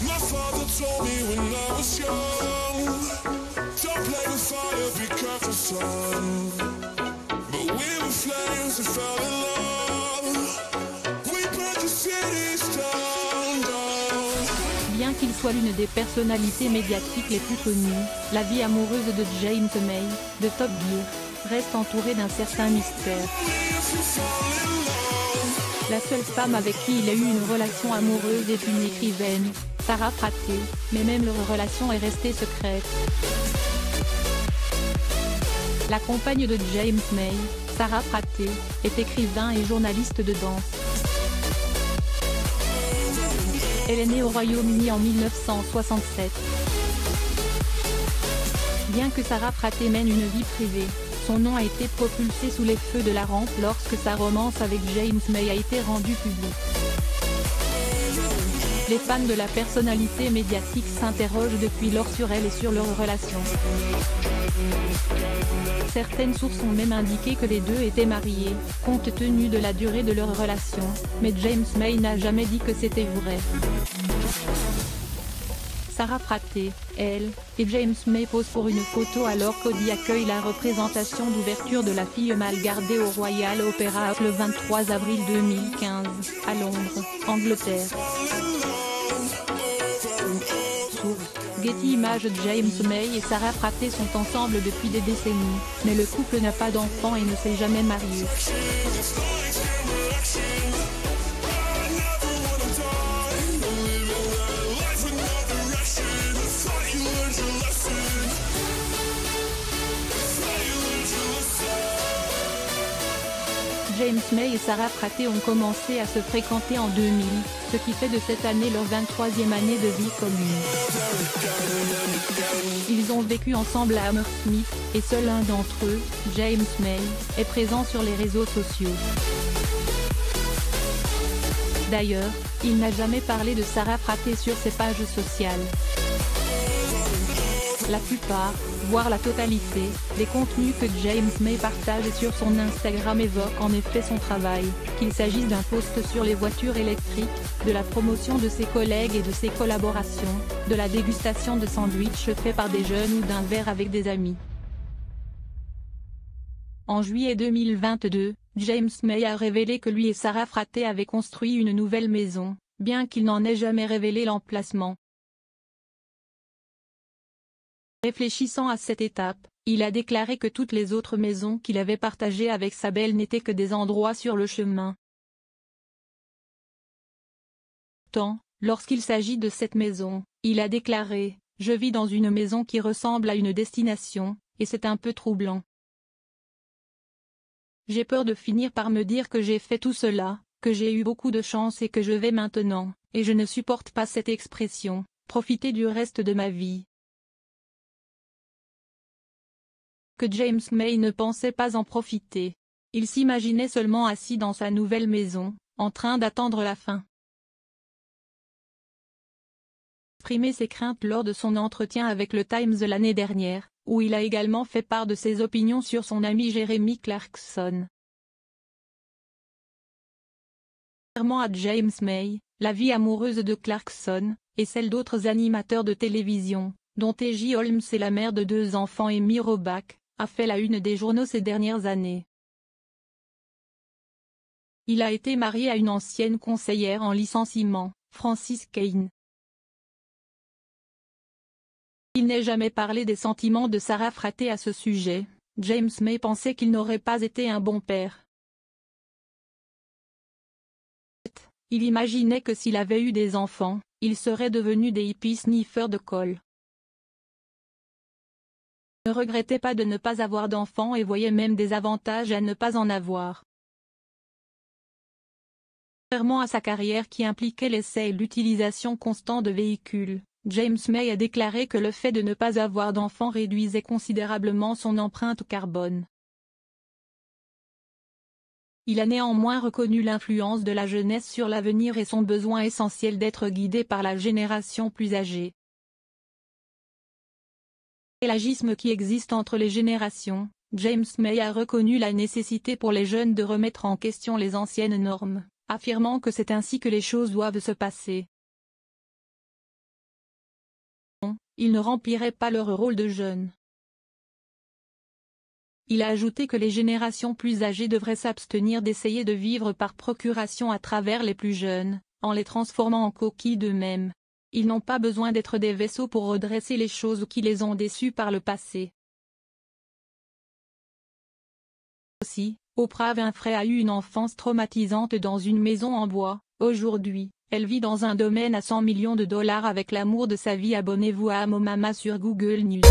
My father told me when I was young, don't play with fire, be careful, son. But we were flames and fell in love. We burned the cities down, down. Bien qu'il soit l'une des personnalités médiatiques les plus connues, la vie amoureuse de James May, de Top Gear, reste entourée d'un certain mystère. La seule femme avec qui il a eu une relation amoureuse est une écrivaine, Sarah Fraté, mais même leur relation est restée secrète. La compagne de James May, Sarah Fraté, est écrivain et journaliste de danse. Elle est née au Royaume-Uni en 1967. Bien que Sarah Fraté mène une vie privée, son nom a été propulsé sous les feux de la rampe lorsque sa romance avec James May a été rendue publique. Les fans de la personnalité médiatique s'interrogent depuis lors sur elle et sur leur relation. Certaines sources ont même indiqué que les deux étaient mariés, compte tenu de la durée de leur relation, mais James May n'a jamais dit que c'était vrai. Sarah Fraté, elle, et James May posent pour une photo alors qu'Audi accueille la représentation d'ouverture de La fille mal gardée au Royal Opera House le 23 avril 2015, à Londres, Angleterre. Source: Getty Images. James May et Sarah Fraté sont ensemble depuis des décennies, mais le couple n'a pas d'enfant et ne s'est jamais marié. James May et Sarah Fraté ont commencé à se fréquenter en 2000, ce qui fait de cette année leur 23e année de vie commune. Ils ont vécu ensemble à Hammersmith, et seul l'un d'entre eux, James May, est présent sur les réseaux sociaux. D'ailleurs, il n'a jamais parlé de Sarah Fraté sur ses pages sociales. La plupart, voire la totalité, des contenus que James May partage sur son Instagram évoquent en effet son travail, qu'il s'agisse d'un post sur les voitures électriques, de la promotion de ses collègues et de ses collaborations, de la dégustation de sandwichs faits par des jeunes ou d'un verre avec des amis. En juillet 2022, James May a révélé que lui et Sarah Fraté avaient construit une nouvelle maison, bien qu'il n'en ait jamais révélé l'emplacement. Réfléchissant à cette étape, il a déclaré que toutes les autres maisons qu'il avait partagées avec sa belle n'étaient que des endroits sur le chemin. Tant, lorsqu'il s'agit de cette maison, il a déclaré « Je vis dans une maison qui ressemble à une destination, et c'est un peu troublant. J'ai peur de finir par me dire que j'ai fait tout cela, que j'ai eu beaucoup de chance et que je vais maintenant, et je ne supporte pas cette expression, profiter du reste de ma vie. » Que James May ne pensait pas en profiter. Il s'imaginait seulement assis dans sa nouvelle maison, en train d'attendre la fin. Exprimé ses craintes lors de son entretien avec le Times l'année dernière, où il a également fait part de ses opinions sur son ami Jeremy Clarkson. Contrairement à James May, la vie amoureuse de Clarkson, et celle d'autres animateurs de télévision, dont T.J. Holmes et la mère de 2 enfants Amy Robach, a fait la une des journaux ces dernières années. Il a été marié à une ancienne conseillère en licenciement, Francis Kane. Il n'est jamais parlé des sentiments de Sarah Fraté à ce sujet. James May pensait qu'il n'aurait pas été un bon père. Il imaginait que s'il avait eu des enfants, ils seraient devenus des hippies sniffeurs de colle. Il ne regrettait pas de ne pas avoir d'enfants et voyait même des avantages à ne pas en avoir. Contrairement à sa carrière qui impliquait l'essai et l'utilisation constante de véhicules, James May a déclaré que le fait de ne pas avoir d'enfants réduisait considérablement son empreinte carbone. Il a néanmoins reconnu l'influence de la jeunesse sur l'avenir et son besoin essentiel d'être guidé par la génération plus âgée. L'agisme qui existe entre les générations, James May a reconnu la nécessité pour les jeunes de remettre en question les anciennes normes, affirmant que c'est ainsi que les choses doivent se passer. ils ne rempliraient pas leur rôle de jeunes. Il a ajouté que les générations plus âgées devraient s'abstenir d'essayer de vivre par procuration à travers les plus jeunes, en les transformant en coquilles d'eux-mêmes. Ils n'ont pas besoin d'être des vaisseaux pour redresser les choses qui les ont déçus par le passé. Aussi, Oprah Winfrey a eu une enfance traumatisante dans une maison en bois. Aujourd'hui, elle vit dans un domaine à $100 millions avec l'amour de sa vie. Abonnez-vous à Amomama sur Google News.